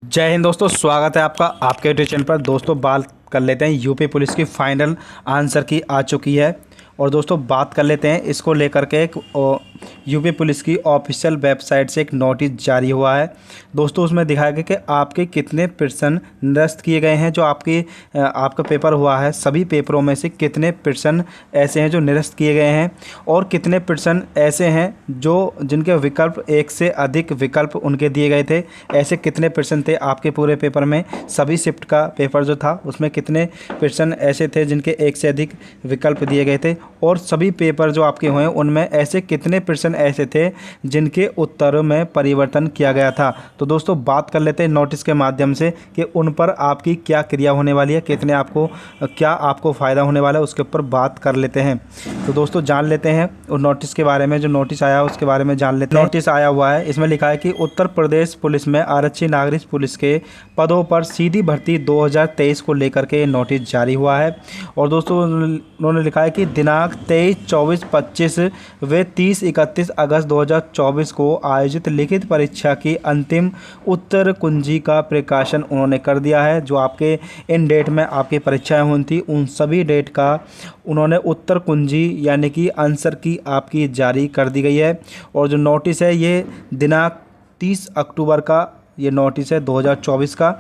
जय हिंद दोस्तों, स्वागत है आपका आपके यूट्यूब चैनल पर। दोस्तों बात कर लेते हैं यूपी पुलिस की फाइनल आंसर की आ चुकी है। और दोस्तों बात कर लेते हैं इसको लेकर के एक यूपी पुलिस की ऑफिशियल वेबसाइट से एक नोटिस जारी हुआ है। दोस्तों उसमें दिखाया गया कि आपके कितने पर्सन निरस्त किए गए हैं। जो आपका पेपर हुआ है, सभी पेपरों में से कितने पर्सन ऐसे हैं जो निरस्त किए गए हैं और कितने पर्सन ऐसे हैं जो जिनके विकल्प एक से अधिक विकल्प उनके दिए गए थे। ऐसे कितने पर्सन थे आपके पूरे पेपर में, सभी शिफ्ट का पेपर जो था उसमें कितने पर्सन ऐसे थे जिनके एक से अधिक विकल्प दिए गए थे। और सभी पेपर जो आपके हुए उनमें ऐसे कितने पर्सन ऐसे थे जिनके उत्तरों में परिवर्तन किया गया था। तो दोस्तों बात कर लेते हैं नोटिस के माध्यम से कि उन पर आपकी क्या क्रिया होने वाली है, कितने आपको फ़ायदा होने वाला है, उसके ऊपर बात कर लेते हैं। तो दोस्तों जान लेते हैं उस नोटिस के बारे में। जो नोटिस आया है उसके बारे में जान लेते हैं। नोटिस आया हुआ है, इसमें लिखा है कि उत्तर प्रदेश पुलिस में आरक्षी नागरिक पुलिस के पदों पर सीधी भर्ती 2023 को लेकर के नोटिस जारी हुआ है। और दोस्तों उन्होंने लिखा है कि दिनांक 23, 24, 25 व 30, 31 अगस्त 2024 को आयोजित लिखित परीक्षा की अंतिम उत्तर कुंजी का प्रकाशन उन्होंने कर दिया है। जो आपके इन डेट में आपकी परीक्षाएं हुई थी उन सभी डेट का उन्होंने उत्तर कुंजी यानी कि आंसर की आपकी जारी कर दी गई है। और जो नोटिस है ये दिनांक 30 अक्टूबर का ये नोटिस है 2024 का।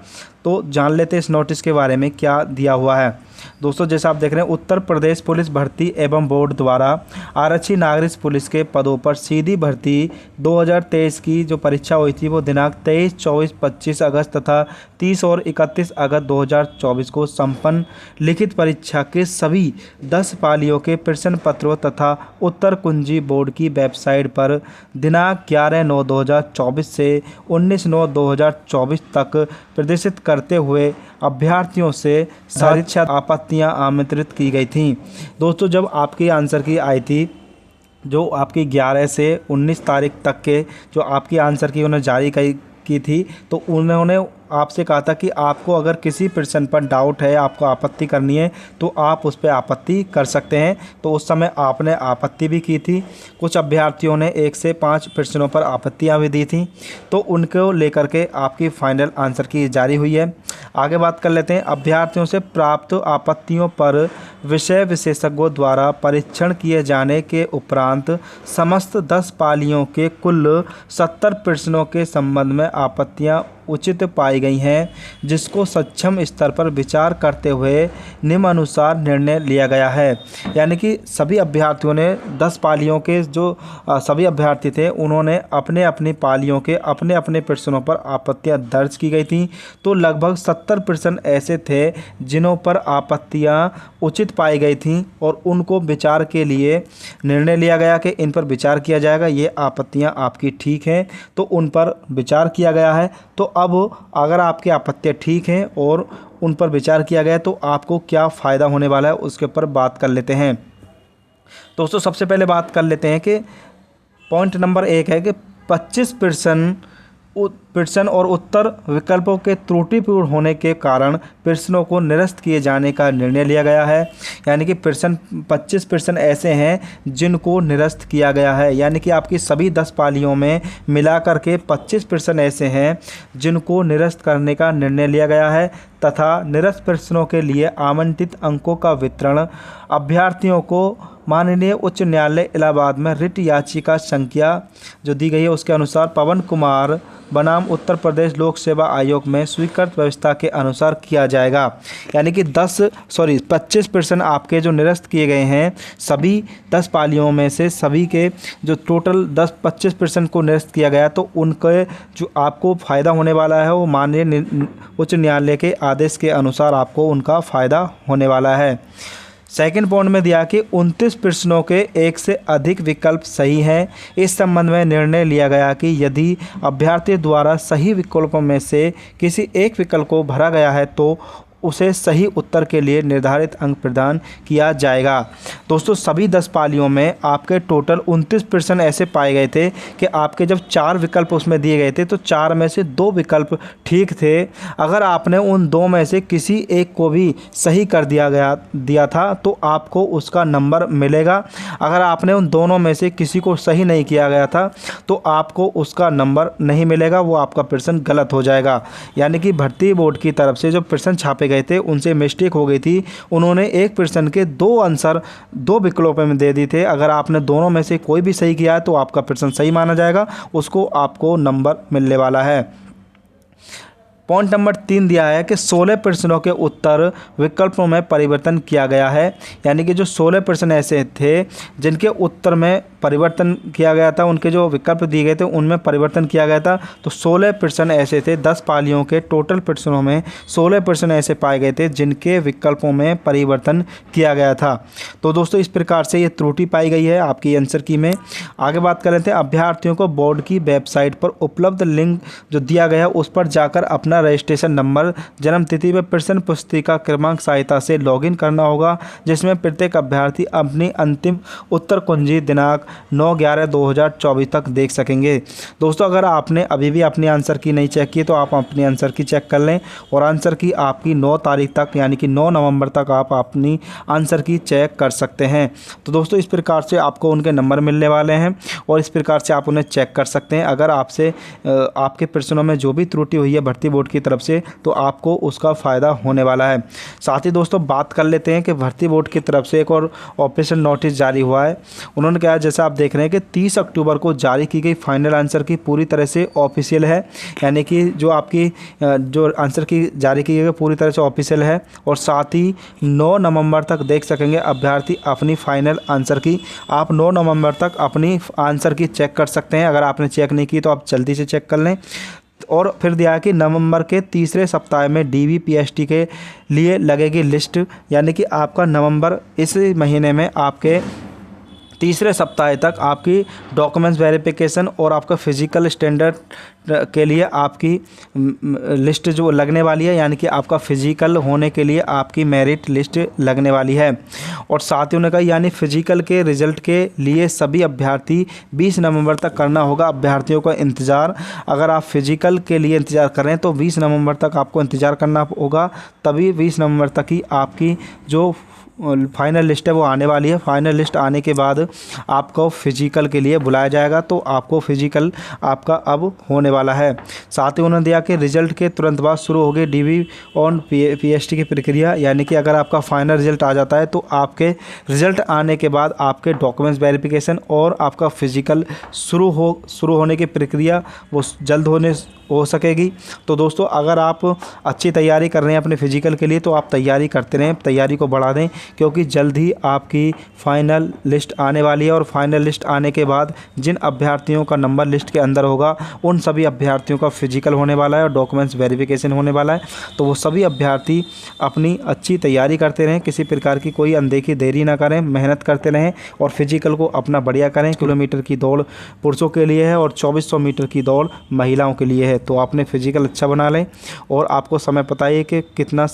तो जान लेते हैं इस नोटिस के बारे में क्या दिया हुआ है। दोस्तों जैसा आप देख रहे हैं, उत्तर प्रदेश पुलिस भर्ती एवं बोर्ड द्वारा आरक्षी नागरिक पुलिस के पदों पर सीधी भर्ती 2023 की जो परीक्षा हुई थी वो दिनांक 23, 24, 25 अगस्त तथा 30 और 31 अगस्त 2024 को संपन्न लिखित परीक्षा के सभी 10 पालियों के प्रश्न पत्रों तथा उत्तर कुंजी बोर्ड की वेबसाइट पर दिनांक 11/9/2024 से 19/9/2024 तक प्रदर्शित करते हुए अभ्यर्थियों से सारी आपत्तियां आमंत्रित की गई थीं। दोस्तों जब आपकी आंसर की आई थी, जो आपकी 11 से 19 तारीख तक के जो आपकी आंसर की उन्होंने जारी की थी, तो उन्होंने आपसे कहा था कि आपको अगर किसी प्रश्न पर डाउट है, आपको आपत्ति करनी है तो आप उस पर आपत्ति कर सकते हैं। तो उस समय आपने आपत्ति भी की थी। कुछ अभ्यर्थियों ने 1 से 5 प्रश्नों पर आपत्तियां भी दी थी। तो उनको लेकर के आपकी फाइनल आंसर की जारी हुई है। आगे बात कर लेते हैं। अभ्यर्थियों से प्राप्त आपत्तियों पर विषय विशेषज्ञों द्वारा परीक्षण किए जाने के उपरांत समस्त 10 पालियों के कुल 70 प्रश्नों के संबंध में आपत्तियां उचित पाई गई हैं, जिसको सक्षम स्तर पर विचार करते हुए निम्नानुसार निर्णय लिया गया है। यानी कि सभी अभ्यर्थियों ने 10 पालियों के जो सभी अभ्यर्थी थे उन्होंने अपने अपनी पालियों के अपने अपने प्रश्नों पर आपत्तियां दर्ज की गई थी। तो लगभग 70 प्रश्न ऐसे थे जिन्हों पर आपत्तियां उचित पाई गई थीं और उनको विचार के लिए निर्णय लिया गया कि इन पर विचार किया जाएगा, ये आपत्तियां आपकी ठीक हैं, तो उन पर विचार किया गया है। तो अब अगर आपकी आपत्तियां ठीक हैं और उन पर विचार किया गया तो आपको क्या फ़ायदा होने वाला है उसके ऊपर बात कर लेते हैं। दोस्तों सबसे पहले बात कर लेते हैं कि पॉइंट नंबर 1 है कि 25% प्रश्न और उत्तर विकल्पों के त्रुटिपूर्ण होने के कारण प्रश्नों को निरस्त किए जाने का निर्णय लिया गया है। यानी कि 25% ऐसे हैं जिनको निरस्त किया गया है। यानी कि आपकी सभी 10 पालियों में मिलाकर के 25% ऐसे हैं जिनको निरस्त करने का निर्णय लिया गया है तथा निरस्त प्रश्नों के लिए आवंटित अंकों का वितरण अभ्यर्थियों को माननीय उच्च न्यायालय इलाहाबाद में रिट याचिका संख्या जो दी गई है उसके अनुसार पवन कुमार बनाम उत्तर प्रदेश लोक सेवा आयोग में स्वीकृत व्यवस्था के अनुसार किया जाएगा। यानी कि 25% आपके जो निरस्त किए गए हैं सभी 10 पालियों में से सभी के जो टोटल 25% को निरस्त किया गया, तो उनके जो आपको फ़ायदा होने वाला है वो माननीय उच्च न्यायालय के आदेश के अनुसार आपको उनका फ़ायदा होने वाला है। सेकंड पॉइंट में दिया कि 29 प्रश्नों के 1 से अधिक विकल्प सही हैं। इस संबंध में निर्णय लिया गया कि यदि अभ्यर्थी द्वारा सही विकल्पों में से किसी एक विकल्प को भरा गया है तो उसे सही उत्तर के लिए निर्धारित अंक प्रदान किया जाएगा। दोस्तों सभी 10 पालियों में आपके टोटल 29 प्रश्न ऐसे पाए गए थे कि आपके जब 4 विकल्प उसमें दिए गए थे तो 4 में से 2 विकल्प ठीक थे। अगर आपने उन 2 में से किसी एक को भी सही कर दिया था तो आपको उसका नंबर मिलेगा। अगर आपने उन दोनों में से किसी को सही नहीं किया गया था तो आपको उसका नंबर नहीं मिलेगा, वो आपका प्रश्न गलत हो जाएगा। यानी कि भर्ती बोर्ड की तरफ से जो प्रश्न छापे गए थे उनसे मिस्टेक हो गई थी। उन्होंने एक प्रश्न के 2 आंसर 2 विकल्पों में दे दिए थे। अगर आपने दोनों में से कोई भी सही किया है तो आपका प्रश्न सही माना जाएगा, उसको आपको नंबर मिलने वाला है। पॉइंट नंबर 3 दिया है कि 16 प्रश्नों के उत्तर विकल्पों में परिवर्तन किया गया है। यानी कि जो 16 प्रश्न ऐसे थे जिनके उत्तर में परिवर्तन किया गया था, उनके जो विकल्प दिए गए थे उनमें परिवर्तन किया गया था। तो 16 प्रश्न ऐसे थे, 10 पालियों के टोटल प्रश्नों में 16 प्रश्न ऐसे पाए गए थे जिनके विकल्पों में परिवर्तन किया गया था। तो दोस्तों इस प्रकार से ये त्रुटि पाई गई है आपकी आंसर की में। आगे बात कर लेते हैं, अभ्यर्थियों को बोर्ड की वेबसाइट पर उपलब्ध लिंक जो दिया गया है उस पर जाकर अपना रजिस्ट्रेशन नंबर, जन्म तिथि व प्रश्न पुस्तिका क्रमांक सहायता से लॉगिन करना होगा, जिसमें प्रत्येक अभ्यर्थी अपनी अंतिम उत्तर कुंजी दिनांक 9/11/2024 तक देख सकेंगे। दोस्तों अगर आपने अभी भी अपनी आंसर की नहीं चेक की तो आप अपनी आंसर की चेक कर लें और आंसर की आपकी 9 तारीख तक यानी कि 9 नवंबर तक आप अपनी आंसर की चेक कर सकते हैं। तो दोस्तों इस प्रकार से आपको उनके नंबर मिलने वाले हैं और इस प्रकार से आप उन्हें चेक कर सकते हैं। अगर आपसे आपके प्रश्नों में जो भी त्रुटि हुई है भर्ती बोर्ड की तरफ से तो आपको उसका फ़ायदा होने वाला है। साथ ही दोस्तों बात कर लेते हैं कि भर्ती बोर्ड की तरफ से एक और ऑफिशियल नोटिस जारी हुआ है। उन्होंने कहा, जैसा आप देख रहे हैं कि 30 अक्टूबर को जारी की गई फाइनल आंसर की पूरी तरह से ऑफिशियल है। यानी कि जो आपकी जो आंसर की जारी की गई पूरी तरह से ऑफिशियल है और साथ ही 9 नवंबर तक देख सकेंगे अभ्यर्थी अपनी फाइनल आंसर की। आप 9 नवंबर तक अपनी आंसर की चेक कर सकते हैं। अगर आपने चेक नहीं की तो आप जल्दी से चेक कर लें। और फिर दिया है कि नवंबर के तीसरे सप्ताह में DVPST के लिए लगेगी लिस्ट। यानी कि आपका नवंबर इस महीने में आपके तीसरे सप्ताह तक आपकी डॉक्यूमेंट्स वेरिफिकेशन और आपका फिजिकल स्टैंडर्ड के लिए आपकी लिस्ट जो लगने वाली है, यानी कि आपका फिजिकल होने के लिए आपकी मेरिट लिस्ट लगने वाली है। और साथ ही उन्होंने कहा यानी फिजिकल के रिजल्ट के लिए सभी अभ्यर्थी 20 नवंबर तक करना होगा अभ्यर्थियों का इंतज़ार। अगर आप फिजिकल के लिए इंतज़ार कर रहे हैं तो 20 नवंबर तक आपको इंतज़ार करना होगा, तभी 20 नवंबर तक ही आपकी जो फाइनल लिस्ट है वो आने वाली है। फाइनल लिस्ट आने के बाद आपको फिजिकल के लिए बुलाया जाएगा, तो आपको फिजिकल आपका अब होने वाला है। साथ ही उन्होंने दिया कि रिजल्ट के तुरंत बाद शुरू होगी DV ऑन PST की प्रक्रिया। यानी कि अगर आपका फाइनल रिजल्ट आ जाता है तो आपके रिजल्ट आने के बाद आपके डॉक्यूमेंट्स वेरिफिकेशन और आपका फिजिकल शुरू होने की प्रक्रिया वो जल्द हो सकेगी। तो दोस्तों अगर आप अच्छी तैयारी कर रहे हैं अपने फिजिकल के लिए तो आप तैयारी करते रहें, तैयारी को बढ़ा दें, क्योंकि जल्द ही आपकी फ़ाइनल लिस्ट आने वाली है। और फाइनल लिस्ट आने के बाद जिन अभ्यर्थियों का नंबर लिस्ट के अंदर होगा उन सभी अभ्यर्थियों का फिजिकल होने वाला है और डॉक्यूमेंट्स वेरिफिकेशन होने वाला है। तो वो सभी अभ्यर्थी अपनी अच्छी तैयारी करते रहें, किसी प्रकार की कोई अनदेखी देरी ना करें, मेहनत करते रहें और फिजिकल को अपना बढ़िया करें। किलोमीटर की दौड़ पुरुषों के लिए है और 2400 मीटर की दौड़ महिलाओं के लिए है। तो आपने फिजिकल अच्छा बना लें और आपको समय पता है कि कितने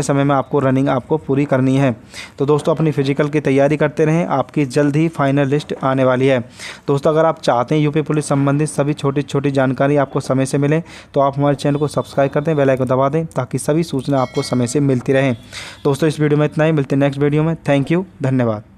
समय में आपको रनिंग आपको पूरी करनी है। तो दोस्तों अपनी फिजिकल की तैयारी करते रहें, आपकी जल्द ही फाइनल लिस्ट आने वाली है। दोस्तों अगर आप चाहते हैं यूपी पुलिस संबंधित सभी छोटी छोटी जानकारी आपको समय से मिले तो आप हमारे चैनल को सब्सक्राइब कर दें, बेल आइकन दबा दें ताकि सभी सूचना आपको समय से मिलती रहें। दोस्तों इस वीडियो में इतना ही, मिलते हैं नेक्स्ट वीडियो में। थैंक यू, धन्यवाद।